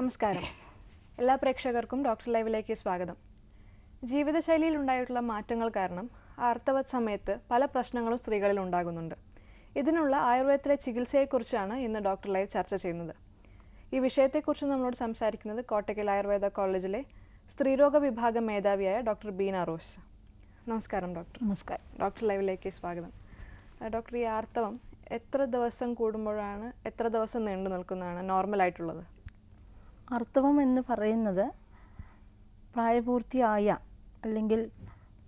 നമസ്കാരം. എല്ലാ പ്രേക്ഷകർക്കും ഡോക്ടർ ലൈവിലേക്ക് സ്വാഗതം. ജീവിതശൈലിയിൽ ഉണ്ടായിട്ടുള്ള മാറ്റങ്ങൾ കാരണം ആർത്തവ സമയത്ത് പല പ്രശ്നങ്ങളും സ്ത്രീകളിൽ ഉണ്ടാകുന്നുണ്ട്. ഇതിനുള്ള ആയുർവേദത്തിലെ ചികിത്സയെക്കുറിച്ചാണ് ഇന്ന് ഡോക്ടർ ലൈവ് ചർച്ച ചെയ്യുന്നത്. ഈ വിഷയത്തെക്കുറിച്ച് നമ്മളോട് സംസാരിക്കുന്നത് കോട്ടക്കൽ ആയുർവേദ കോളേജിലെ സ്ത്രീരോഗ വിഭാഗം മേധാവിയായ ഡോക്ടർ ബീന റോസ്. നമസ്കാരം ഡോക്ടർ. നമസ്കാരം. ഡോക്ടർ ലൈവിലേക്ക് സ്വാഗതം. ഡോക്ടർ, ഈ ആർത്തവം എത്ര ദിവസം കൂടുമ്പോഴാണ്, എത്ര ദിവസം നീണ്ടു നിൽക്കുന്നതാണ് നോർമലായിട്ടുള്ളത്? ആർത്തവം എന്ന് പറയുന്നത് പ്രായപൂർത്തിയായ അല്ലെങ്കിൽ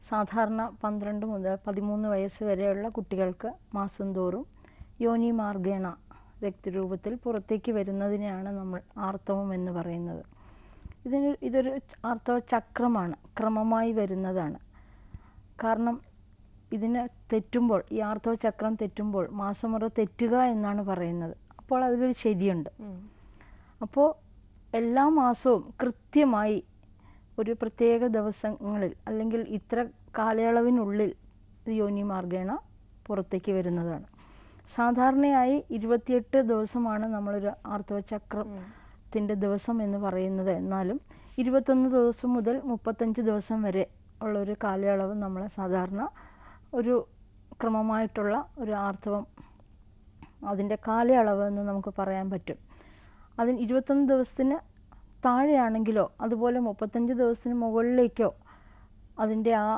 സാധാരണ 12 മുതൽ 13 വയസ്സ് വരെയുള്ള കുട്ടികൾക്ക് മാസം തോറും യോനി മാർഗേണ രക്തരൂപത്തിൽ പുറത്തേക്ക് വരുന്നതിനെയാണ് നമ്മൾ ആർത്തവം എന്ന് പറയുന്നത്. ഇതൊരു ആർത്തവ ചക്രമാണ്, ക്രമമായി വരുന്നതാണ്. കാരണം ഇതിന് തെറ്റുമ്പോൾ, ഈ ആർത്തവ ചക്രം തെറ്റുമ്പോൾ മാസമുറ തെറ്റുക എന്നാണ് പറയുന്നത്. അപ്പോൾ അതിലൊരു ശരിയുണ്ട്. അപ്പോൾ എല്ലാ മാസവും കൃത്യമായി ഒരു പ്രത്യേക ദിവസങ്ങളിൽ അല്ലെങ്കിൽ ഇത്ര കാലയളവിനുള്ളിൽ യോനി മാർഗേണ പുറത്തേക്ക് വരുന്നതാണ്. സാധാരണയായി 28 ദിവസമാണ് നമ്മളൊരു ആർത്തവ ചക്രത്തിൻ്റെ ദിവസം എന്ന് പറയുന്നത്. എന്നാലും 21 ദിവസം മുതൽ 35 ദിവസം വരെ ഉള്ളൊരു കാലയളവ് നമ്മൾ സാധാരണ ഒരു ക്രമമായിട്ടുള്ള ഒരു ആർത്തവം അതിൻ്റെ കാലയളവ് എന്ന് നമുക്ക് പറയാൻ പറ്റും. അതിന് 21 ദിവസത്തിന് താഴെയാണെങ്കിലോ അതുപോലെ 35 ദിവസത്തിന് മുകളിലേക്കോ അതിൻ്റെ ആ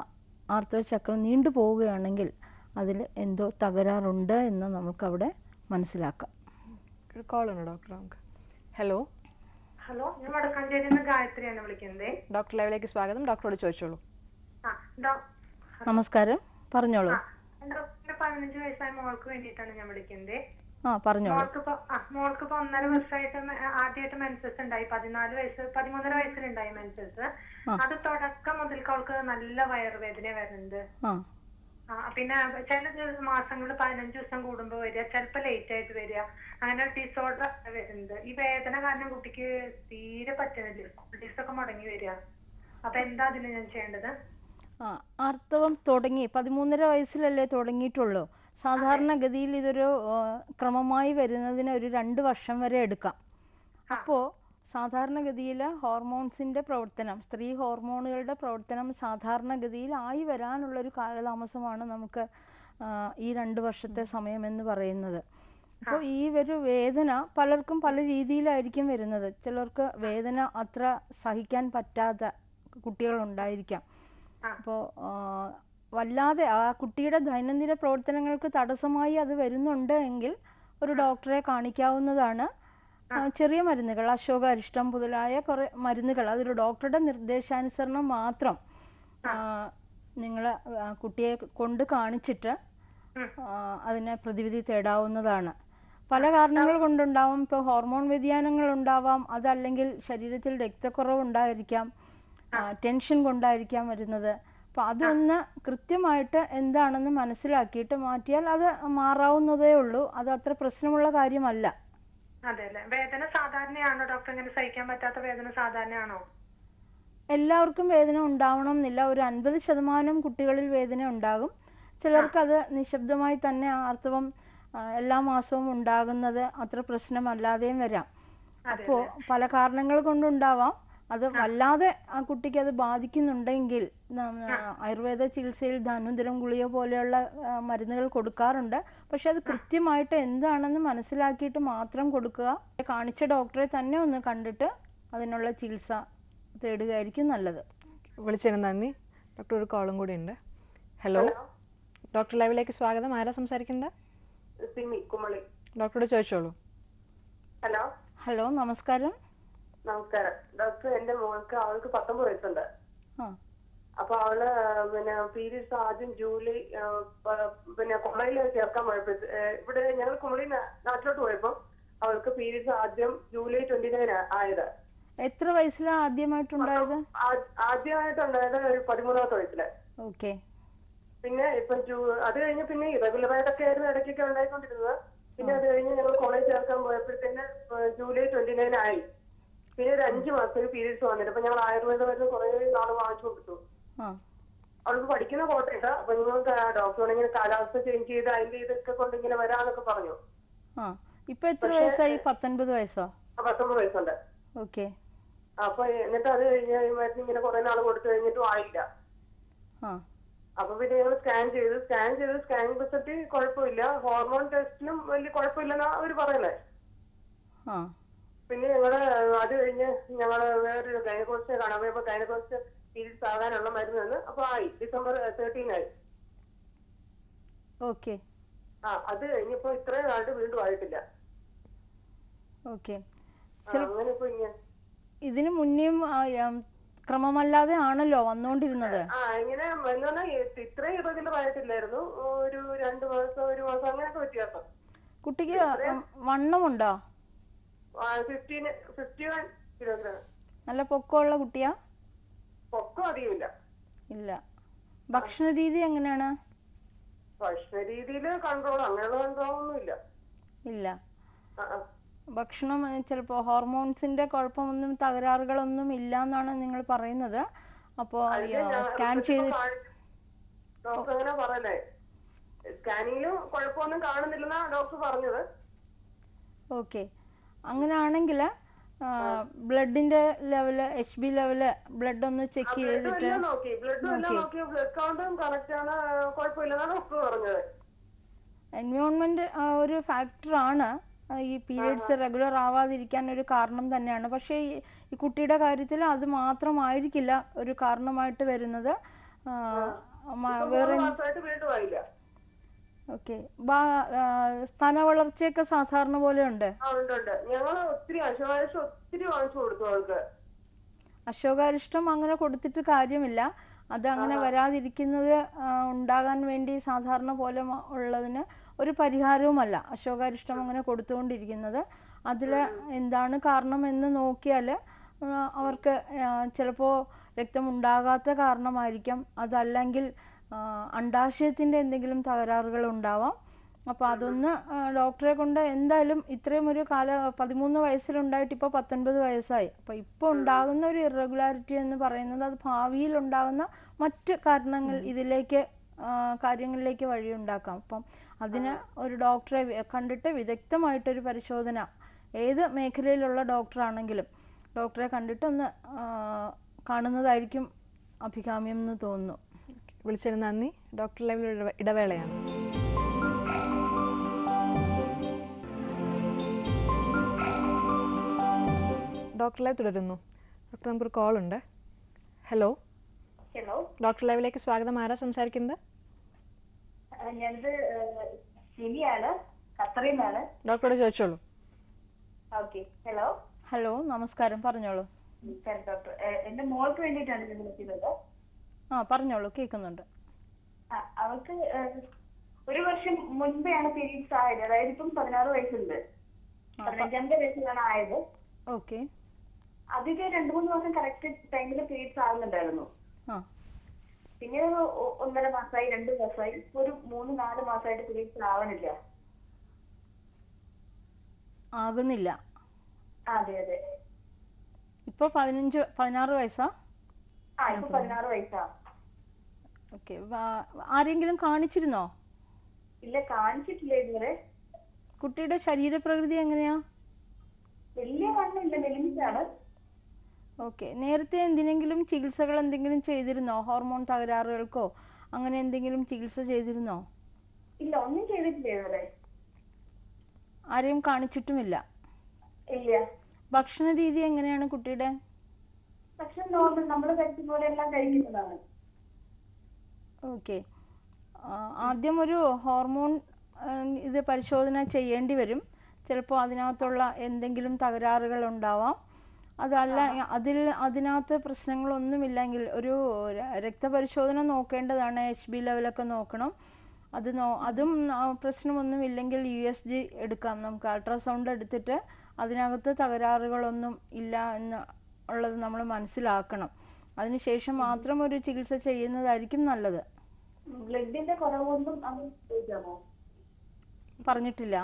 ആർത്തവ ചക്രം നീണ്ടു പോവുകയാണെങ്കിൽ അതിൽ എന്തോ തകരാറുണ്ട് എന്ന് നമുക്കവിടെ മനസ്സിലാക്കാം. ഒരു കോൾ ഉണ്ട് ഡോക്ടർ. നമുക്ക് ഹലോ. ഹലോ, ഞാൻ വടക്കാഞ്ചേരിയിൽ നിന്ന് ഗായത്രിയാണ് വിളിക്കുന്നത്. ഡോക്ടർ ലൈവിലേക്ക് സ്വാഗതം. ഡോക്ടറോട് ചോദിച്ചോളൂ. നമസ്കാരം, പറഞ്ഞോളൂ. 15 വയസ്സായ മോൾക്ക് വേണ്ടിയിട്ടാണ് ഞാൻ വിളിക്കുന്നത്. പറഞ്ഞോളൂ. മോൾക്കിപ്പോ 1.5 വർഷമായിട്ട് ആദ്യമായിട്ട് മെൻസസ് ഉണ്ടായി. 13 വയസ്സിലുണ്ടായി മെൻസസ്. അത് തുടക്കം മുതൽക്ക് അവൾക്ക് നല്ല വയറുവേദന വരുന്നുണ്ട്. പിന്നെ ചില മാസങ്ങളിൽ 15 ദിവസം കൂടുമ്പോ വരിക, ചിലപ്പോ ലേറ്റ് ആയിട്ട് വരിക, അങ്ങനെ ഡിസോർഡർ വരുന്നുണ്ട്. ഈ വേദന കാരണം കുട്ടിക്ക് തീരെ പറ്റുന്നില്ല, സ്കൂൾ മുടങ്ങി വരിക. അപ്പൊ എന്താ അതിന് ഞാൻ ചെയ്യേണ്ടത്? ആർത്തവം തുടങ്ങി 13 വയസ്സിലല്ലേ തുടങ്ങിയിട്ടുള്ളൂ. സാധാരണഗതിയിൽ ഇതൊരു ക്രമമായി വരുന്നതിന് ഒരു 2 വർഷം വരെ എടുക്കാം. അപ്പോൾ സാധാരണഗതിയിൽ ഹോർമോൺസിൻ്റെ പ്രവർത്തനം, സ്ത്രീ ഹോർമോണുകളുടെ പ്രവർത്തനം സാധാരണഗതിയിൽ ആയി വരാനുള്ളൊരു കാലതാമസമാണ് നമുക്ക് ഈ 2 വർഷത്തെ സമയമെന്ന് പറയുന്നത്. അപ്പോൾ ഈ ഒരു വേദന പലർക്കും പല രീതിയിലായിരിക്കും വരുന്നത്. ചിലർക്ക് വേദന അത്ര സഹിക്കാൻ പറ്റാത്ത കുട്ടികളുണ്ടായിരിക്കാം. അപ്പോൾ വല്ലാതെ ആ കുട്ടിയുടെ ദൈനംദിന പ്രവർത്തനങ്ങൾക്ക് തടസ്സമായി അത് വരുന്നുണ്ട് എങ്കിൽ ഒരു ഡോക്ടറെ കാണിക്കാവുന്നതാണ്. ചെറിയ മരുന്നുകൾ, അശോക അരിഷ്ടം മുതലായ കുറേ മരുന്നുകൾ, അതൊരു ഡോക്ടറുടെ നിർദ്ദേശാനുസരണം മാത്രം നിങ്ങൾ കുട്ടിയെ കൊണ്ട് കാണിച്ചിട്ട് അതിനെ പ്രതിവിധി തേടാവുന്നതാണ്. പല കാരണങ്ങൾ കൊണ്ടുണ്ടാവും. ഇപ്പോൾ ഹോർമോൺ വ്യതിയാനങ്ങൾ ഉണ്ടാവാം, അതല്ലെങ്കിൽ ശരീരത്തിൽ രക്തക്കുറവ് ഉണ്ടായിരിക്കാം, ടെൻഷൻ കൊണ്ടായിരിക്കാം വരുന്നത്. അപ്പോൾ അതൊന്ന് കൃത്യമായിട്ട് എന്താണെന്ന് മനസ്സിലാക്കിയിട്ട് മാറ്റിയാൽ അത് മാറാവുന്നതേ ഉള്ളൂ. അത് അത്ര പ്രശ്നമുള്ള കാര്യമല്ല. വേദന സാധാരണയാണോ ഡോക്ടർ? ഇങ്ങനെ സഹിക്കാൻ പറ്റാത്ത വേദന സാധാരണയാണോ? എല്ലാവർക്കും വേദന ഉണ്ടാവണം എന്നില്ല. ഒരു 50% കുട്ടികളിൽ വേദന ഉണ്ടാകും. ചിലർക്കത് നിശബ്ദമായി തന്നെ ആർത്തവം എല്ലാ മാസവും ഉണ്ടാകുന്നത് അത്ര പ്രശ്നമല്ലാതെയും വരാം. അപ്പോൾ പല കാരണങ്ങൾ കൊണ്ടുണ്ടാവാം. അത് വല്ലാതെ ആ കുട്ടിക്ക് അത് ബാധിക്കുന്നുണ്ടെങ്കിൽ ആയുർവേദ ചികിത്സയിൽ ധനുന്തരം ഗുളിക പോലെയുള്ള മരുന്നുകൾ കൊടുക്കാറുണ്ട്. പക്ഷെ അത് കൃത്യമായിട്ട് എന്താണെന്ന് മനസ്സിലാക്കിയിട്ട് മാത്രം കൊടുക്കുക. കാണിച്ച ഡോക്ടറെ തന്നെ ഒന്ന് കണ്ടിട്ട് അതിനുള്ള ചികിത്സ തേടുകയായിരിക്കും നല്ലത്. വിളിച്ചതിന് നന്ദി. ഡോക്ടർ, ഒരു കോളും കൂടി ഉണ്ട്. ഹലോ, ഡോക്ടർ ലൈവിലേക്ക് സ്വാഗതം. ആരാ സംസാരിക്കുന്നത്? ഡോക്ടറോട് ചോദിച്ചോളൂ. ഹലോ. ഹലോ, നമസ്കാരം. നമസ്കാരം ഡോക്ടർ. എന്റെ മോൾക്ക്, അവൾക്ക് 19 വയസ്സുണ്ട്. അപ്പൊ അവള് പിന്നെ പീരീഡ്സ് ആദ്യം ജൂലൈ പിന്നെ കുമളിയിൽ ചേർക്കാൻ പോയപ്പോ, ഇവിടെ ഞങ്ങൾ കുമളി നാട്ടിലോട്ട് പോയപ്പോ അവൾക്ക് പീരീഡ്സ് ആദ്യം ജൂലൈ 29 ആയത്. എത്ര വയസ്സിലാണ് ആദ്യമായിട്ടുണ്ടായത്? ആദ്യമായിട്ടുണ്ടായത് 13ാമത്തെ വയസ്സില്. ഓക്കെ. പിന്നെ ഇപ്പൊ അത് കഴിഞ്ഞ് പിന്നെ ഇറഗുലർ ആയിട്ടൊക്കെ ആയിരുന്നു ഇടയ്ക്കൊക്കെ ഉണ്ടായിക്കൊണ്ടിരുന്നത്. പിന്നെ അത് കഴിഞ്ഞ് ഞങ്ങൾ കോളേജ് ചേർക്കാൻ പോയപ്പോഴത്തേന് ജൂലൈ 29 ആയി. പിന്നെ ഒരു 5 മാസത്തേക്ക് പീരീഡ്സ് വന്നിട്ട് അപ്പൊ ഞങ്ങൾ ആയുർവേദ മരുന്ന് കുറെ നാള് വാങ്ങിച്ചു കൊടുത്തു. അവൾക്ക് പഠിക്കുന്ന കോട്ടയത്ത്. അപ്പൊ നിങ്ങൾക്ക് ഡോക്ടറോട് ഇങ്ങനെ കാലാവസ്ഥ ചേഞ്ച് ചെയ്ത് അതിന്റെ ഇതൊക്കെ കൊണ്ട് ഇങ്ങനെ വരാന്നൊക്കെ പറഞ്ഞു. ഇപ്പൊ എത്ര വയസ്സായി? 19 വയസ്സോ? 19 വയസ്സുണ്ട്. ഓക്കെ. അപ്പൊ എന്നിട്ട് അത് കഴിഞ്ഞ് മരുന്ന് ഇങ്ങനെ കുറെ നാൾ കൊടുത്തു കഴിഞ്ഞിട്ടും ആയില്ല. അപ്പൊ പിന്നെ ഞങ്ങൾ സ്കാനിങ് റിസൾട്ട് കുഴപ്പമില്ല, ഹോർമോൺ ടെസ്റ്റിനും വലിയ കുഴപ്പമില്ലെന്നാ അവര് പറയണേ. പിന്നെ അത് കഴിഞ്ഞ് ഞങ്ങള് വേറൊരു ഗൈനക്കോളജിസ്റ്റിനെ കാണാൻ പോയപ്പോ ഗൈനക്കോളജിസ്റ്റ് പീരീഡ്സ് ആകാനുള്ള മരുന്ന് അപ്പൊ ആയി, December 13 ആയി. ഓക്കെ. അത് കഴിഞ്ഞപ്പോ ഇത്രയും നാളായിട്ട് വീണ്ടും ആയിട്ടില്ല. ഓക്കെ. അങ്ങനെ ഇപ്പൊ ഇതിനു മുന്നേയും ക്രമമല്ലാതെ ആണല്ലോ വന്നോണ്ടിരുന്നത്. ഇങ്ങനെ ഇത്രയും ഇറഗുലർ ആയിട്ടില്ലായിരുന്നു. ഒരു 2 മാസം 1 മാസം അങ്ങനെയൊക്കെ വ്യത്യാസം. കുട്ടിക്ക് വണ്ണമുണ്ടോ? 51 കിലോഗ്രാം. നല്ല പൊക്കമുള്ള കുട്ടിയാ? പൊക്കം അധികമില്ല. ഇല്ല. ഭക്ഷണ രീതി എങ്ങനെയാണ്? ഭക്ഷണ രീതിയില് കൺട്രോൾ, അങ്ങനെയുള്ള കൺട്രോൾ ഒന്നും ഇല്ല. ഇല്ല. ഭക്ഷണം ചിലപ്പോ ഹോർമോൺസിന്റെ കുഴപ്പമൊന്നും തകരാറുകളൊന്നും ഇല്ല എന്നാണ് നിങ്ങൾ പറയുന്നത്. അപ്പോ സ്കാൻ ചെയ്ത് ഡോക്ടർ അങ്ങനെ പറയല്ലേ, സ്കാനിങ്ങിലും കുഴപ്പമൊന്നും കാണുന്നില്ലെന്നാ ഡോക്ടർ പറഞ്ഞത്. ഓക്കെ. അങ്ങനെയാണെങ്കിൽ ബ്ലഡിന്റെ ലെവല്, HB ലെവല് ബ്ലഡ് ഒന്ന് ചെക്ക് ചെയ്തിട്ട് എൻവയോൺമെന്റ് ഒരു ഫാക്ടറാണ്. ഈ പീരിയഡ്സ് റെഗുലർ ആവാതിരിക്കാൻ ഒരു കാരണം തന്നെയാണ്. പക്ഷേ ഈ കുട്ടിയുടെ കാര്യത്തിൽ അത് മാത്രമായിരിക്കില്ല ഒരു കാരണമായിട്ട് വരുന്നത്. വേറെ ഓക്കെ. സ്ഥാന വളർച്ചയൊക്കെ സാധാരണ പോലെ ഉണ്ട്. അശോകാരിഷ്ടം അങ്ങനെ കൊടുത്തിട്ട് കാര്യമില്ല. അത് അങ്ങനെ വരാതിരിക്കുന്നത് ഉണ്ടാകാൻ വേണ്ടി സാധാരണ പോലെ ഉള്ളതിന് ഒരു പരിഹാരവുമല്ല അശോകാരിഷ്ടം അങ്ങനെ കൊടുത്തുകൊണ്ടിരിക്കുന്നത്. അതിൽ എന്താണ് കാരണം എന്ന് നോക്കിയാൽ അവർക്ക് ചിലപ്പോൾ രക്തം ഉണ്ടാകാത്ത കാരണമായിരിക്കാം, അതല്ലെങ്കിൽ അണ്ഡാശയത്തിൻ്റെ എന്തെങ്കിലും തകരാറുകൾ ഉണ്ടാവാം. അപ്പോൾ അതൊന്ന് ഡോക്ടറെ കൊണ്ട് എന്തായാലും ഇത്രയും ഒരു 13 വയസ്സിലുണ്ടായിട്ട് ഇപ്പോൾ 19 വയസ്സായി. അപ്പോൾ ഇപ്പോൾ ഉണ്ടാകുന്ന ഒരു ഇറഗുലാരിറ്റി എന്ന് പറയുന്നത് അത് ഭാവിയിൽ ഉണ്ടാകുന്ന മറ്റ് കാരണങ്ങൾ കാര്യങ്ങളിലേക്ക് വഴിയുണ്ടാക്കാം. അപ്പം അതിന് ഒരു ഡോക്ടറെ കണ്ടിട്ട് വിദഗ്ധമായിട്ടൊരു പരിശോധന, ഏത് മേഖലയിലുള്ള ഡോക്ടറാണെങ്കിലും ഡോക്ടറെ കണ്ടിട്ടൊന്ന് കാണുന്നതായിരിക്കും അഭികാമ്യം എന്ന് തോന്നുന്നു. വിളിച്ചതിന് നന്ദി. ഡോക്ടർ ലൈവിൽ ഇടവേളയാണ്. ഡോക്ടർ ലൈവ് തുടരുന്നു. ഡോക്ടർ, നമുക്കൊരു കോൾ ഉണ്ട്. ഹലോ. ഡോക്ടർ ലൈവിലേക്ക് സ്വാഗതം. ആരാ സംസാരിക്കുന്നത്? ഡോക്ടറോട് ചോദിച്ചോളൂ. ഹലോ, നമസ്കാരം, പറഞ്ഞോളൂ. ഡോക്ടർ, എന്റെ മോൾക്ക് വേണ്ടിയിട്ടാണ് ഇത് വിളിക്കുന്നത്. പറഞ്ഞോളൂ, കേൾക്കുന്നുണ്ട്. അവൾക്ക് 1 വർഷം മുൻപെയാണ് പീരീഡ്സ് ആയത്. അതായത് ഇപ്പം 16 വയസ്സുണ്ട്. 15ാമത്തെ വയസ്സിലാണ് ആയത്. ഓക്കെ. അധികം 2-3 മാസം കറക്റ്റ് ടൈമിൽ പീരീഡ്സ് ആകുന്നുണ്ടായിരുന്നു. പിന്നെ 1.5 മാസമായി, 2 മാസമായി, ഇപ്പൊ ഒരു 3-4 മാസമായിട്ട് പീരീഡ്സ് ആകുന്നില്ല. അതെ അതെ. ഇപ്പൊ 16 വയസ്സാ? ഇപ്പൊ 16 വയസ്സാ. ഓക്കെ. ആരെങ്കിലും കാണിച്ചിരുന്നോ? ഇല്ല, കാണിച്ചിട്ടില്ല ഇതുവരെ. കുട്ടിയുടെ ശരീരപ്രകൃതി എങ്ങനെയാ? വലിയ വണ്ണമില്ല, മെലിഞ്ഞാണ്. ഓക്കെ. നേരത്തെ എന്തിനെങ്കിലും ചികിത്സകൾ എന്തെങ്കിലും ചെയ്തിരുന്നോ? ഹോർമോൺ തകരാറുകൾക്കോ അങ്ങനെ എന്തെങ്കിലും ചികിത്സ ചെയ്തിരുന്നോ? ഇല്ല, ഒന്നും ചെയ്തിട്ടില്ല ഇതുവരെ. ആരെയും കാണിച്ചിട്ടുമില്ല? ഇല്ല. ഭക്ഷണ രീതി എങ്ങനെയാണ് കുട്ടിയുടെ? ഭക്ഷണം നോർമൽ, നമ്മൾ കഴിക്കുന്ന പോലെ എല്ലാം കഴിക്കുന്നതാണ്. ഓക്കെ. ആദ്യം ഒരു ഹോർമോൺ ഇത് പരിശോധന ചെയ്യേണ്ടി വരും. ചിലപ്പോൾ അതിനകത്തുള്ള എന്തെങ്കിലും തകരാറുകൾ ഉണ്ടാവാം. അതല്ല അതിനകത്ത് പ്രശ്നങ്ങളൊന്നുമില്ലെങ്കിൽ ഒരു രക്തപരിശോധന നോക്കേണ്ടതാണ്. HB ലെവലൊക്കെ നോക്കണം. അതും പ്രശ്നമൊന്നുമില്ലെങ്കിൽ USG എടുക്കാം. നമുക്ക് അൾട്രാസൗണ്ട് എടുത്തിട്ട് അതിനകത്ത് തകരാറുകളൊന്നും ഇല്ല എന്ന് ഉള്ളത് നമ്മൾ മനസ്സിലാക്കണം. അതിനുശേഷം മാത്രം ഒരു ചികിത്സ ചെയ്യുന്നതായിരിക്കും നല്ലത്. ബ്ലഡിന്റെ കുറവൊന്നും പറഞ്ഞിട്ടില്ല.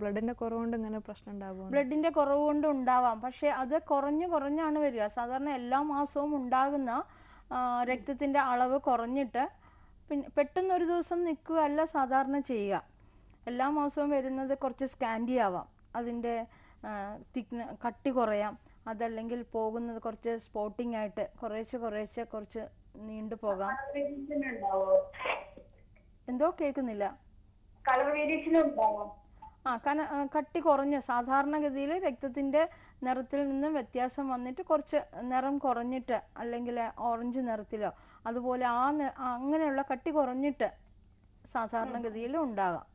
ബ്ലഡിന്റെ കുറവുകൊണ്ട് ഇങ്ങനെ പ്രശ്നം ഉണ്ടാവും. ബ്ലഡിന്റെ കുറവ് കൊണ്ട് ഉണ്ടാവാം. പക്ഷെ അത് കുറഞ്ഞാണ് വരിക. സാധാരണ എല്ലാ മാസവും ഉണ്ടാകുന്ന രക്തത്തിന്റെ അളവ് കുറഞ്ഞിട്ട് പിന്നെ പെട്ടെന്ന് ഒരു ദിവസം നിൽക്കുകയല്ല സാധാരണ ചെയ്യുക. എല്ലാ മാസവും വരുന്നത് കുറച്ച് സ്കാൻഡി ആവാം, അതിൻ്റെ കട്ടി കുറയാം, അതല്ലെങ്കിൽ പോകുന്നത് കുറച്ച് സ്പോട്ടിംഗ് ആയിട്ട് കുറച്ച് നീണ്ടു പോകാം. എന്തോ കേൾക്കുന്നില്ല. കട്ടി കുറഞ്ഞു, സാധാരണഗതിയിൽ രക്തത്തിന്റെ നിറത്തിൽ നിന്നും വ്യത്യാസം വന്നിട്ട് കുറച്ച് നിറം കുറഞ്ഞിട്ട് അല്ലെങ്കിൽ ഓറഞ്ച് നിറത്തിലോ അതുപോലെ അങ്ങനെയുള്ള കട്ടി കുറഞ്ഞിട്ട് സാധാരണഗതിയിൽ ഉണ്ടാകാം.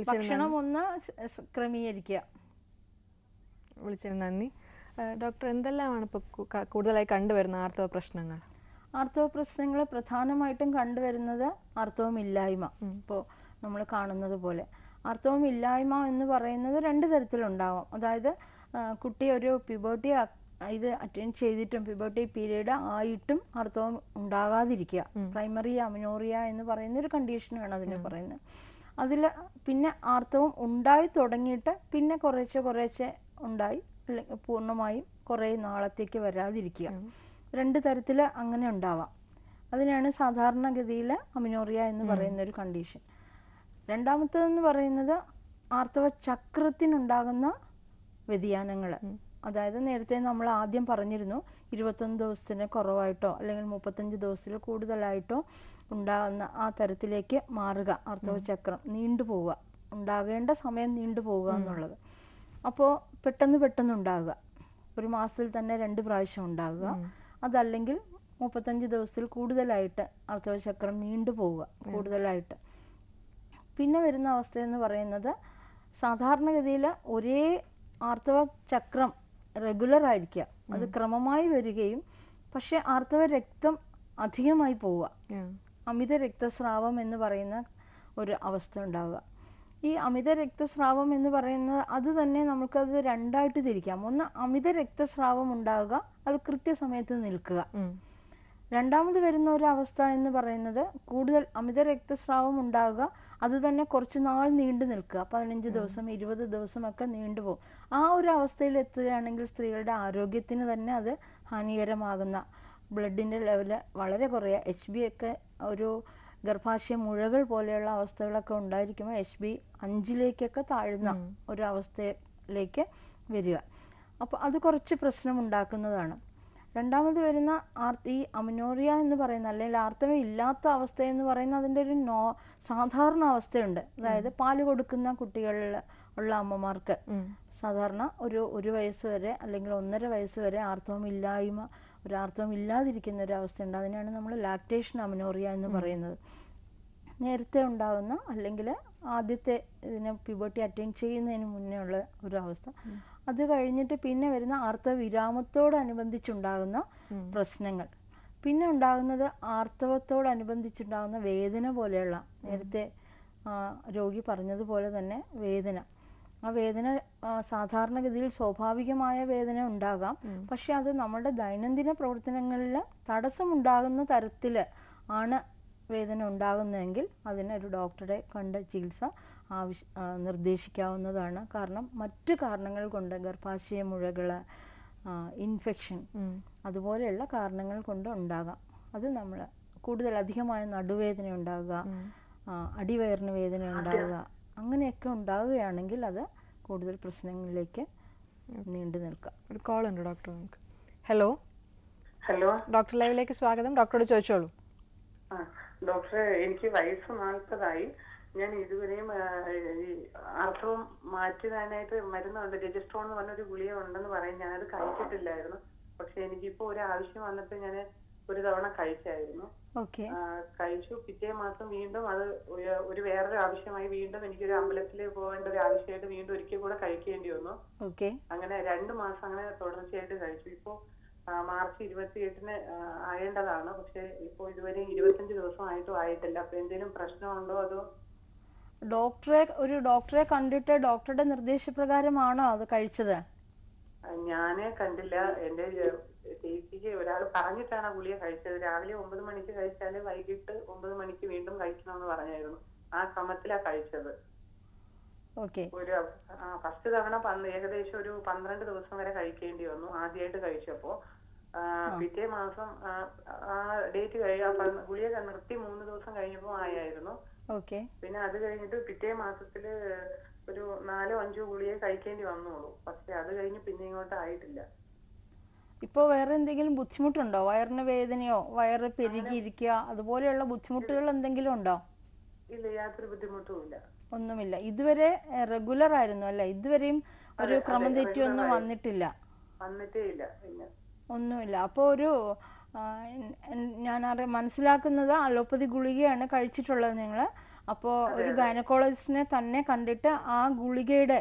ഭക്ഷണം ഒന്ന് ക്രമീകരിക്കുക. വിളിച്ചതിന് നന്ദി. ഡോക്ടർ, എന്തെല്ലാമാണ് ഇപ്പോൾ കൂടുതലായി കണ്ടുവരുന്ന ആർത്തവ പ്രശ്നങ്ങൾ? ആർത്തവ പ്രശ്നങ്ങൾ പ്രധാനമായിട്ടും കണ്ടുവരുന്നത് ആർത്തവമില്ലായ്മ. ഇപ്പോൾ നമ്മൾ കാണുന്നത് പോലെ ആർത്തവമില്ലായ്മ എന്ന് പറയുന്നത് 2 തരത്തിലുണ്ടാവാം. അതായത് കുട്ടി ഒരു പ്യൂബർട്ടി അറ്റൻഡ് ചെയ്തിട്ടും പ്യൂബർട്ടി പീരീഡ് ആയിട്ടും ആർത്തവം ഉണ്ടാകാതിരിക്കുക, പ്രൈമറി അമിനോറിയ എന്ന് പറയുന്ന ഒരു കണ്ടീഷനാണ് അതിനെ പറയുന്നത്. അതിൽ പിന്നെ ആർത്തവം ഉണ്ടായി തുടങ്ങിയിട്ട് പിന്നെ കുറേശ്ശെ ഉണ്ടായി അല്ലെങ്കിൽ പൂർണ്ണമായും കുറേ നാളത്തേക്ക് വരാതിരിക്കുക. 2 തരത്തിൽ അങ്ങനെ ഉണ്ടാവാം. അതിനാണ് സാധാരണഗതിയിൽ അമിനോറിയ എന്ന് പറയുന്ന ഒരു കണ്ടീഷൻ. രണ്ടാമത്തേതെന്ന് പറയുന്നത് ആർത്തവ ചക്രത്തിനുണ്ടാകുന്ന വ്യതിയാനങ്ങൾ. അതായത് നേരത്തെ നമ്മൾ ആദ്യം പറഞ്ഞിരുന്നു 21 ദിവസത്തിന് കുറവായിട്ടോ അല്ലെങ്കിൽ 35 ദിവസത്തിൽ കൂടുതലായിട്ടോ ഉണ്ടാകുന്ന ആ തരത്തിലേക്ക് മാറുക, ആർത്തവ ചക്രം നീണ്ടുപോവുക, ഉണ്ടാകേണ്ട സമയം നീണ്ടുപോവുക എന്നുള്ളത്. അപ്പോൾ പെട്ടെന്ന് ഉണ്ടാകുക, ഒരു മാസത്തിൽ തന്നെ 2 പ്രാവശ്യം ഉണ്ടാകുക, അതല്ലെങ്കിൽ 35 ദിവസത്തിൽ കൂടുതലായിട്ട് ആർത്തവ ചക്രം നീണ്ടുപോവുക കൂടുതലായിട്ട്. പിന്നെ വരുന്ന അവസ്ഥ എന്ന് പറയുന്നത് സാധാരണഗതിയിൽ ഒരേ ആർത്തവ ചക്രം റെഗുലർ ആയിരിക്കുക, അത് ക്രമമായി വരികയും പക്ഷെ ആർത്തവ രക്തം അധികമായി പോവുക, അമിത രക്തസ്രാവം എന്ന് പറയുന്ന ഒരു അവസ്ഥ ഉണ്ടാവുക. ഈ അമിത രക്തസ്രാവം എന്ന് പറയുന്നത് അത് തന്നെ നമുക്കത് 2ആയിട്ട് തിരിക്കാം. ഒന്ന്, അമിത രക്തസ്രാവം ഉണ്ടാവുക, അത് കൃത്യസമയത്ത് നിൽക്കുക. രണ്ടാമത് വരുന്ന ഒരു അവസ്ഥ എന്ന് പറയുന്നത് കൂടുതൽ അമിത രക്തസ്രാവം ഉണ്ടാവുക, അത് തന്നെ കുറച്ച് നാൾ നീണ്ടു നിൽക്കുക, 15 ദിവസം 20 ദിവസമൊക്കെ നീണ്ടുപോകും. ആ ഒരു അവസ്ഥയിൽ എത്തുകയാണെങ്കിൽ സ്ത്രീകളുടെ ആരോഗ്യത്തിന് തന്നെ അത് ഹാനികരമാകുന്ന, ബ്ലഡിൻ്റെ ലെവല് വളരെ കുറയുക, HB ഒക്കെ ഒരു ഗർഭാശയ മുഴകൾ പോലെയുള്ള അവസ്ഥകളൊക്കെ ഉണ്ടായിരിക്കുമ്പോൾ HB 5 താഴുന്ന ഒരു അവസ്ഥയിലേക്ക് വരിക. അപ്പോൾ അത് കുറച്ച് പ്രശ്നം ഉണ്ടാക്കുന്നതാണ്. രണ്ടാമത് വരുന്ന ഈ അമിനോറിയ എന്ന് പറയുന്ന അല്ലെങ്കിൽ ആർത്തവം ഇല്ലാത്ത അവസ്ഥ എന്ന് പറയുന്ന അതിൻ്റെ ഒരു സാധാരണ അവസ്ഥയുണ്ട്. അതായത് പാല് കൊടുക്കുന്ന കുട്ടികളിൽ ഉള്ള അമ്മമാർക്ക് സാധാരണ ഒരു വയസ്സ് വരെ അല്ലെങ്കിൽ 1.5 വയസ്സ് വരെ ആർത്തവം ഇല്ലാതിരിക്കുന്ന ഒരു അവസ്ഥയുണ്ട്. അതിനാണ് നമ്മൾ ലാക്ടേഷൻ അമിനോറിയ എന്ന് പറയുന്നത്. നേരത്തെ ഉണ്ടാകുന്ന അല്ലെങ്കിൽ ആദ്യത്തെ ഇതിനെ പ്യൂബർട്ടി അറ്റൈൻ ചെയ്യുന്നതിന് മുന്നേ ഉള്ള ഒരു അവസ്ഥ. അത് കഴിഞ്ഞിട്ട് പിന്നെ വരുന്ന ആർത്തവ വിരാമത്തോടനുബന്ധിച്ചുണ്ടാകുന്ന പ്രശ്നങ്ങൾ. പിന്നെ ഉണ്ടാകുന്നത് ആർത്തവത്തോടനുബന്ധിച്ചുണ്ടാകുന്ന വേദന പോലെയുള്ള, നേരത്തെ രോഗി പറഞ്ഞതുപോലെ തന്നെ വേദന. ആ വേദന സാധാരണഗതിയിൽ സ്വാഭാവികമായ വേദന ഉണ്ടാകാം, പക്ഷെ അത് നമ്മുടെ ദൈനംദിന പ്രവർത്തനങ്ങളിൽ തടസ്സമുണ്ടാകുന്ന തരത്തിൽ ആണ് വേദന ഉണ്ടാകുന്നതെങ്കിൽ അതിനൊരു ഡോക്ടറെ കണ്ട് ചികിത്സ നിർദ്ദേശിക്കാവുന്നതാണ്. കാരണം മറ്റു കാരണങ്ങൾ കൊണ്ട്, ഗർഭാശയ മുഴകൾ, ഇൻഫെക്ഷൻ, അതുപോലെയുള്ള കാരണങ്ങൾ കൊണ്ട് ഉണ്ടാകാം. അത് നമ്മൾ കൂടുതൽ അധികമായ നടുവേദന ഉണ്ടാകുക, അടിവയറിന് വേദന ഉണ്ടാകുക, അങ്ങനെയൊക്കെ ഉണ്ടാവുകയാണെങ്കിൽ അത് കൂടുതൽ പ്രശ്നങ്ങളിലേക്ക് നീണ്ടു നിൽക്കാം. ഒരു കോൾ ഉണ്ട് ഡോക്ടർ. ഹലോ ഡോക്ടർ ലൈവിലേക്ക് സ്വാഗതം. ഡോക്ടറോട് ചോദിച്ചോളൂ. ഡോക്ടറെ, എനിക്ക് വയസ്സ് 40 ഞാൻ ഇതുവരെയും ആർത്തവം മാറ്റുവാനായിട്ട് മരുന്നുണ്ട്, രജിസ്ട്രോൺ എന്ന് പറഞ്ഞൊരു ഗുളിക ഉണ്ടെന്ന് പറയും. ഞാനത് കഴിച്ചിട്ടില്ലായിരുന്നു. പക്ഷെ എനിക്കിപ്പോ ഒരു ആവശ്യം വന്നിട്ട് ഞാൻ ഒരു തവണ കഴിച്ചായിരുന്നു. കഴിച്ചു. പിറ്റേ മാസം വീണ്ടും അത് ഒരു വേറൊരു ആവശ്യമായി വീണ്ടും എനിക്കൊരു അമ്പലത്തിൽ പോകേണ്ട ഒരു ആവശ്യമായിട്ട് വീണ്ടും ഒരിക്കൽ കൂടെ കഴിക്കേണ്ടി വന്നു. അങ്ങനെ 2 മാസം അങ്ങനെ തുടർച്ചയായിട്ട് കഴിച്ചു. ഇപ്പോ മാർച്ച് 28 ആയേണ്ടതാണ്. പക്ഷെ ഇപ്പോ ഇതുവരെ 25 ദിവസമായിട്ടും ആയിട്ടില്ല. അപ്പൊ എന്തെങ്കിലും പ്രശ്നമുണ്ടോ? അതോ ഡോക്ടറെ കണ്ടിട്ട് ഡോക്ടറുടെ നിർദ്ദേശപ്രകാരമാണോ അത് കഴിച്ചത്? ഞാന് കണ്ടില്ല. എന്റെ ചേച്ചിക്ക് ഒരാൾ പറഞ്ഞിട്ടാണ് ആ ഗുളിക കഴിച്ചത്. രാവിലെ 9 മണിക്ക് കഴിച്ചാല് വൈകിട്ട് 9 മണിക്ക് വീണ്ടും കഴിക്കണമെന്ന് പറഞ്ഞായിരുന്നു. ആ ക്രമത്തിലാ കഴിച്ചത്. ഒരു ഫസ്റ്റ് തവണ ഏകദേശം ഒരു 12 ദിവസം വരെ കഴിക്കേണ്ടി വന്നു ആദ്യമായിട്ട് കഴിച്ചപ്പോ. പിറ്റേ മാസം ആ ഡേറ്റ് ഗുളിക നിർത്തി 3 ദിവസം കഴിഞ്ഞപ്പോ ആയായിരുന്നു. പിന്നെ അത് കഴിഞ്ഞിട്ട് പിറ്റേ മാസത്തില് ഒരു 4-5 ഗുളിയെ കഴിക്കേണ്ടി വന്നോളൂ. പക്ഷെ അത് കഴിഞ്ഞ് പിന്നെ ഇങ്ങോട്ട് ആയിട്ടില്ല. ഇപ്പോൾ വേറെ എന്തെങ്കിലും ബുദ്ധിമുട്ടുണ്ടോ? വയറിന് വേദനയോ വയറ് പെരുകിയിരിക്കുക അതുപോലെയുള്ള ബുദ്ധിമുട്ടുകൾ എന്തെങ്കിലും ഉണ്ടോ? ഇല്ല, യാതൊരു ബുദ്ധിമുട്ടും ഇല്ല. ഒന്നുമില്ല. ഇതുവരെ റെഗുലർ ആയിരുന്നു അല്ലേ? ഇതുവരെയും ഒരു ക്രമം തെറ്റിയൊന്നും വന്നിട്ടില്ല? വന്നിട്ടേ ഇല്ല. പിന്നെ ഒന്നുമില്ല. അപ്പോൾ ഒരു ഞാൻ മനസ്സിലാക്കുന്നത് അലോപ്പതി ഗുളികയാണ് കഴിച്ചിട്ടുള്ളത് നിങ്ങൾ. അപ്പോൾ ഒരു ഗൈനക്കോളജിസ്റ്റിനെ തന്നെ കണ്ടിട്ട് ആ ഗുളികയുടെ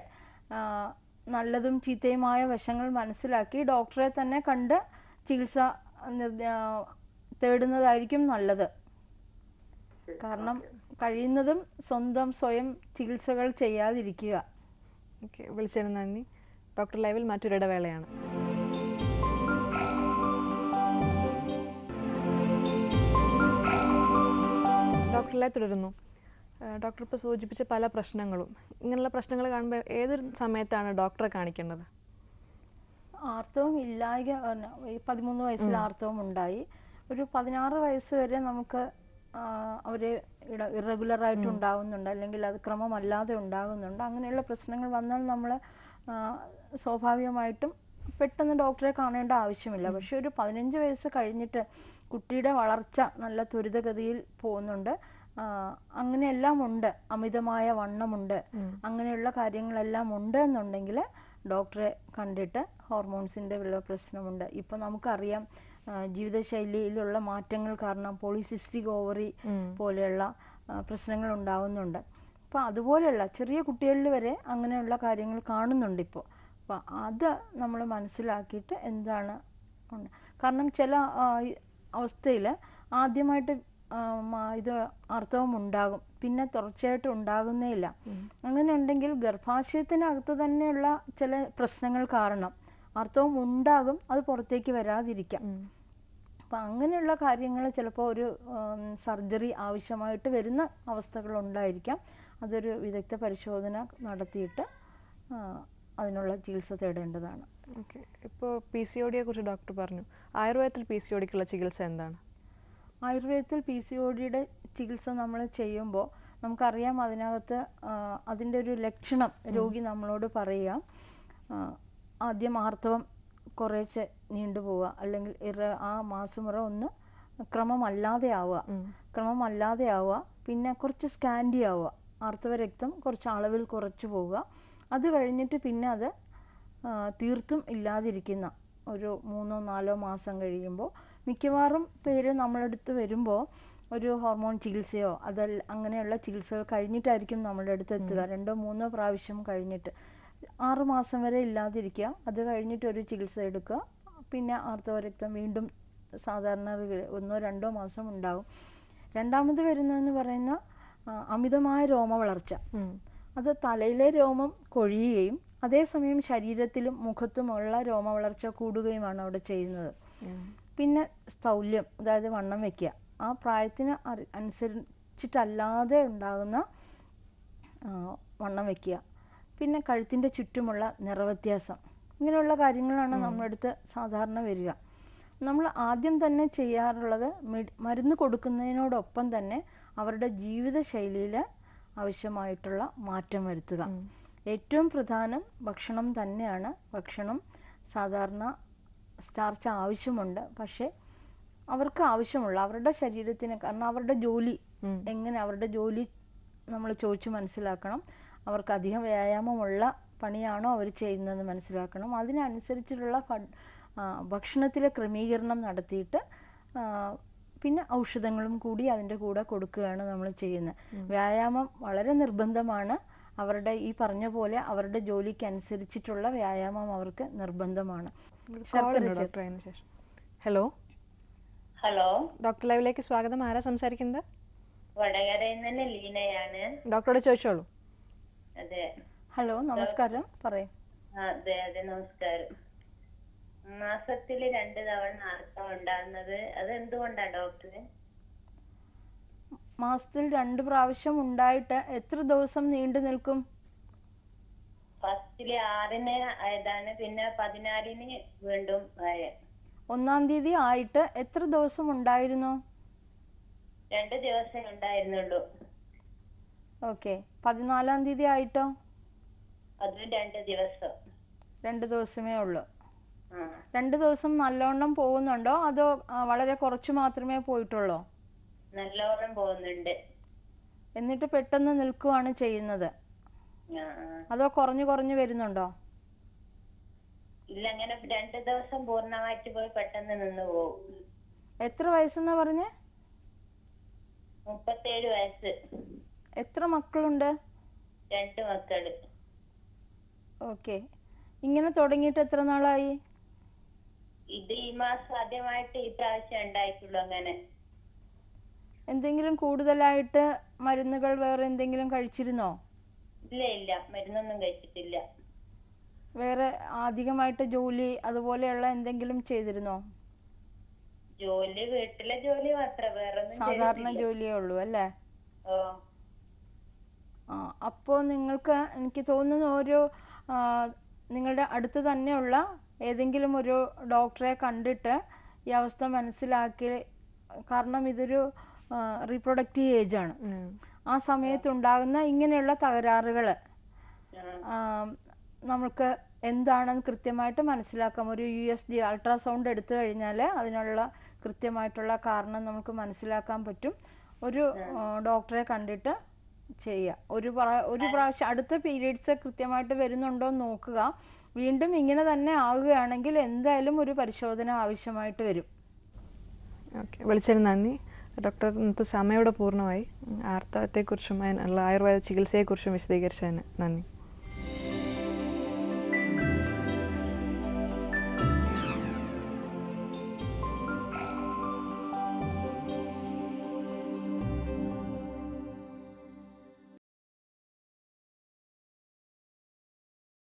നല്ലതും ചീത്തയുമായ വശങ്ങൾ മനസ്സിലാക്കി ഡോക്ടറെ തന്നെ കണ്ട് ചികിത്സ തേടുന്നതായിരിക്കും നല്ലത്. കാരണം കഴിയുന്നതും സ്വയം ചികിത്സകൾ ചെയ്യാതിരിക്കുക. ഓക്കെ, വിളിച്ചതിന് നന്ദി. ഡോക്ടർ ലൈവിൽ മറ്റൊരു ഇടവേളയാണ്. ഡോക്ടറിലെ തുടരുന്നു. ഡോക്ടർ ഇപ്പോൾ സൂചിപ്പിച്ച പല പ്രശ്നങ്ങളും, ഇങ്ങനെയുള്ള പ്രശ്നങ്ങൾ കാണുമ്പോൾ ഏതൊരു സമയത്താണ് ഡോക്ടറെ കാണിക്കേണ്ടത്? ആർത്തവം ഇല്ലായ്ക 13 വയസ്സിൽ ആർത്തവം ഉണ്ടായി, ഒരു 16 വയസ്സ് വരെ നമുക്ക് അവർ ഇറഗുലറായിട്ട് ഉണ്ടാകുന്നുണ്ട്, അല്ലെങ്കിൽ അത് ക്രമമല്ലാതെ ഉണ്ടാകുന്നുണ്ട്. അങ്ങനെയുള്ള പ്രശ്നങ്ങൾ വന്നാൽ നമ്മൾ സ്വാഭാവികമായിട്ടും പെട്ടെന്ന് ഡോക്ടറെ കാണേണ്ട ആവശ്യമില്ല. പക്ഷെ ഒരു 15 വയസ്സ് കഴിഞ്ഞിട്ട് കുട്ടിയുടെ വളർച്ച നല്ല ത്വരിതഗതിയിൽ പോകുന്നുണ്ട്, അങ്ങനെയെല്ലാം ഉണ്ട്, അമിതമായ വണ്ണമുണ്ട്, അങ്ങനെയുള്ള കാര്യങ്ങളെല്ലാം ഉണ്ട് എന്നുണ്ടെങ്കിൽ ഡോക്ടറെ കണ്ടിട്ട് ഹോർമോൺസിൻ്റെ വല്ല പ്രശ്നമുണ്ട്. ഇപ്പം നമുക്കറിയാം ജീവിതശൈലിയിലുള്ള മാറ്റങ്ങൾ കാരണം പോളിസിസ്റ്റിക് ഓവറി പോലെയുള്ള പ്രശ്നങ്ങൾ ഉണ്ടാവുന്നുണ്ട്. അപ്പോൾ അതുപോലെയുള്ള ചെറിയ കുട്ടികളിൽ വരെ അങ്ങനെയുള്ള കാര്യങ്ങൾ കാണുന്നുണ്ട് ഇപ്പോൾ. അപ്പോൾ അത് നമ്മൾ മനസ്സിലാക്കിയിട്ട് എന്താണ് ഉണ്ട്. കാരണം ചില അവസ്ഥയിൽ ആദ്യമായിട്ട് ഇത് ആർത്തവം ഉണ്ടാകും, പിന്നെ തുടർച്ചയായിട്ട് ഉണ്ടാകുന്നേ ഇല്ല. അങ്ങനെ ഉണ്ടെങ്കിൽ ഗർഭാശയത്തിനകത്ത് തന്നെയുള്ള ചില പ്രശ്നങ്ങൾ കാരണം ആർത്തവം ഉണ്ടാകും, അത് പുറത്തേക്ക് വരാതിരിക്കാം. അപ്പം അങ്ങനെയുള്ള കാര്യങ്ങൾ ചിലപ്പോൾ ഒരു സർജറി ആവശ്യമായിട്ട് വരുന്ന അവസ്ഥകളുണ്ടായിരിക്കാം. അതൊരു വിദഗ്ധ പരിശോധന നടത്തിയിട്ട് അതിനുള്ള ചികിത്സ തേടേണ്ടതാണ്. ഓക്കെ, ഇപ്പോൾ PCODയെ കുറിച്ച് ഡോക്ടർ പറഞ്ഞു. ആയുർവേദത്തിൽ PCODക്കുള്ള ചികിത്സ എന്താണ്? ആയുർവേദത്തിൽ PCODയുടെ ചികിത്സ നമ്മൾ ചെയ്യുമ്പോൾ നമുക്കറിയാം, അതിനകത്ത് അതിൻ്റെ ഒരു ലക്ഷണം രോഗി നമ്മളോട് പറയുക. ആദ്യം ആർത്തവം കുറേശ്ശെ നീണ്ടുപോവുക, അല്ലെങ്കിൽ ആ മാസമുറ ഒന്ന് ക്രമമല്ലാതെ ആവുക, പിന്നെ കുറച്ച് സ്കാൻഡി ആവുക, ആർത്തവ രക്തം കുറച്ച് അളവിൽ കുറച്ച് പോവുക, അത് കഴിഞ്ഞിട്ട് പിന്നെ അത് തീർത്തും ഇല്ലാതിരിക്കുന്ന ഒരു 3-4 മാസം കഴിയുമ്പോൾ മിക്കവാറും പേര് നമ്മളടുത്ത് വരുമ്പോൾ ഒരു ഹോർമോൺ ചികിത്സയോ അങ്ങനെയുള്ള ചികിത്സകൾ കഴിഞ്ഞിട്ടായിരിക്കും നമ്മളുടെ അടുത്ത് എത്തുക. 2-3 പ്രാവശ്യം കഴിഞ്ഞിട്ട് 6 മാസം വരെ ഇല്ലാതിരിക്കുക, അത് കഴിഞ്ഞിട്ട് ഒരു ചികിത്സ എടുക്കുക, പിന്നെ ആർത്തവ രക്തം വീണ്ടും സാധാരണ 1-2 മാസം ഉണ്ടാകും. രണ്ടാമത് വരുന്നതെന്ന് പറയുന്ന അമിതമായ രോമ വളർച്ച. അത് തലയിലെ രോമം കൊഴിയുകയും അതേസമയം ശരീരത്തിലും മുഖത്തുമുള്ള രോമ വളർച്ച കൂടുകയുമാണ് അവിടെ ചെയ്യുന്നത്. പിന്നെ സ്ഥൗല്യം, അതായത് വണ്ണം വയ്ക്കുക, ആ പ്രായത്തിന് അനുസരിച്ചിട്ടല്ലാതെ ഉണ്ടാകുന്ന വണ്ണം വയ്ക്കുക, പിന്നെ കഴുത്തിൻ്റെ ചുറ്റുമുള്ള നിറവ്യത്യാസം, ഇങ്ങനെയുള്ള കാര്യങ്ങളാണ് നമ്മളടുത്ത് സാധാരണ വരിക. നമ്മൾ ആദ്യം തന്നെ ചെയ്യാറുള്ളത് മരുന്ന് കൊടുക്കുന്നതിനോടൊപ്പം തന്നെ അവരുടെ ജീവിതശൈലിയിൽ ആവശ്യമായിട്ടുള്ള മാറ്റം വരുത്തുക. ഏറ്റവും പ്രധാനം ഭക്ഷണം തന്നെയാണ്. ഭക്ഷണം സാധാരണ സ്റ്റാർച്ച് ആവശ്യമുണ്ട്, പക്ഷേ അവർക്ക് ആവശ്യമുള്ള അവരുടെ ശരീരത്തിന്, കാരണം അവരുടെ ജോലി അവരുടെ ജോലി നമ്മൾ ചോദിച്ച് മനസ്സിലാക്കണം. അവർക്ക് അധികം വ്യായാമമുള്ള പണിയാണോ അവർ ചെയ്യുന്നതെന്ന് മനസ്സിലാക്കണം. അതിനനുസരിച്ചിട്ടുള്ള ഭക്ഷണത്തിലെ ക്രമീകരണം നടത്തിയിട്ട് പിന്നെ ഔഷധങ്ങളും കൂടി അതിൻ്റെ കൂടെ കൊടുക്കുകയാണ് നമ്മൾ ചെയ്യുന്നത്. വ്യായാമം വളരെ നിർബന്ധമാണ്. അവരുടെ ഈ പറഞ്ഞ പോലെ അവരുടെ ജോലിക്ക് അനുസരിച്ചിട്ടുള്ള വ്യായാമം അവർക്ക് നിർബന്ധമാണ്. ഹലോ ഹലോ, ഡോക്ടർ ലൈവിലേക്ക് സ്വാഗതം. ആരാ സംസാരിക്കുന്നത്? വടകരയിൽ നിന്ന് ലീനയാണ്. ഡോക്ടറോട് ചോദിച്ചോളൂ. അതെ, ഹലോ, നമസ്കാരം, പറയും. അതെ അതെ, നമസ്കാരം. മാസത്തിൽ 2 തവണ ആർത്തവം ഉണ്ടാകുന്നത് അത് എന്തുകൊണ്ടാണ് ഡോക്ടറെ? മാസത്തിൽ 2 പ്രാവശ്യം ഉണ്ടായിട്ട് എത്ര ദിവസം നീണ്ടു നിൽക്കും? ഫസ്റ്റില് 6-ന് ആയതാണ്, പിന്നെ 14-ന് വീണ്ടും ആയ. 1-ാം തീയതി ആയിട്ട് എത്ര ദിവസം ഉണ്ടായിരുന്നു? 2 ദിവസം ഉണ്ടായിരുന്നുള്ളൂ. ഓക്കെ. 14-ാം തീയതി ആയിട്ടോ? അതും 2 ദിവസം. 2 ദിവസമേ ഉള്ളൂ. 2 ദിവസം നല്ലോണം പോകുന്നുണ്ടോ അതോ വളരെ കുറച്ച് മാത്രമേ പോയിട്ടുള്ളൂ? നല്ലോണം പോകുന്നുണ്ട്. എന്നിട്ട് പെട്ടെന്ന് നിൽക്കുവാണ് ചെയ്യുന്നത് അതോ കുറഞ്ഞു കുറഞ്ഞു വരുന്നുണ്ടോ? ഇല്ല, അങ്ങനെ 2 ദിവസം പൂർണ്ണമായിട്ട് പോയി പെട്ടെന്ന് നിന്ന് പോകും. എത്ര വയസ്സെന്നാ പറഞ്ഞേ? 37 വയസ്സ്. എത്ര മക്കളുണ്ട്? 2 മക്കള്. ഓക്കെ. ഇങ്ങനെ തുടങ്ങിയിട്ട് എത്ര നാളായി? ഇത് ഈ മാസം ആദ്യമായിട്ട് ഈ പ്രാവശ്യം ഉണ്ടായിട്ടുള്ളൂ. അങ്ങനെ എന്തെങ്കിലും കൂടുതലായിട്ട് മരുന്നുകൾ വേറെ എന്തെങ്കിലും കഴിച്ചിരുന്നോ? ഇല്ല ഇല്ല, മരുന്നൊന്നും കഴിച്ചിട്ടില്ല. വേറെ അധികമായിട്ട് ജോലി അതുപോലെയുള്ള എന്തെങ്കിലും ചെയ്തിരുന്നോ? ജോലി വീട്ടിലെ ജോലി മാത്രം, വേറെ സാധാരണ ജോലിയേ ഉള്ളൂ അല്ലേ? അപ്പോൾ നിങ്ങൾക്ക് എനിക്ക് തോന്നുന്നു ഒരു നിങ്ങളുടെ അടുത്ത് തന്നെയുള്ള ഏതെങ്കിലും ഒരു ഡോക്ടറെ കണ്ടിട്ട് ഈ അവസ്ഥ മനസ്സിലാക്കി, കാരണം ഇതൊരു റീപ്രൊഡക്റ്റീവ് ഏജ് ആണ്. ആ സമയത്തുണ്ടാകുന്ന ഇങ്ങനെയുള്ള തകരാറുകൾ നമുക്ക് എന്താണെന്ന് കൃത്യമായിട്ട് മനസ്സിലാക്കാം. ഒരു USG അൾട്രാസൗണ്ട് എടുത്തു കഴിഞ്ഞാൽ അതിനുള്ള കൃത്യമായിട്ടുള്ള കാരണം നമുക്ക് മനസ്സിലാക്കാൻ പറ്റും. ഒരു ഡോക്ടറെ കണ്ടിട്ട് ചെയ്യുക. ഒരു പ്രാവശ്യം അടുത്ത പീരീഡ്സ് കൃത്യമായിട്ട് വരുന്നുണ്ടോ എന്ന് നോക്കുക. വീണ്ടും ഇങ്ങനെ തന്നെ ആവുകയാണെങ്കിൽ എന്തായാലും ഒരു പരിശോധന ആവശ്യമായിട്ട് വരും. ഓക്കെ, വിളിച്ചതിന് നന്ദി ഡോക്ടർ. ഇന്നത്തെ സമയം ഇവിടെ പൂർണ്ണമായി. ആർത്തവത്തെക്കുറിച്ചും അതിനുള്ള ആയുർവേദ ചികിത്സയെക്കുറിച്ചും വിശദീകരിച്ചതിന് നന്ദി.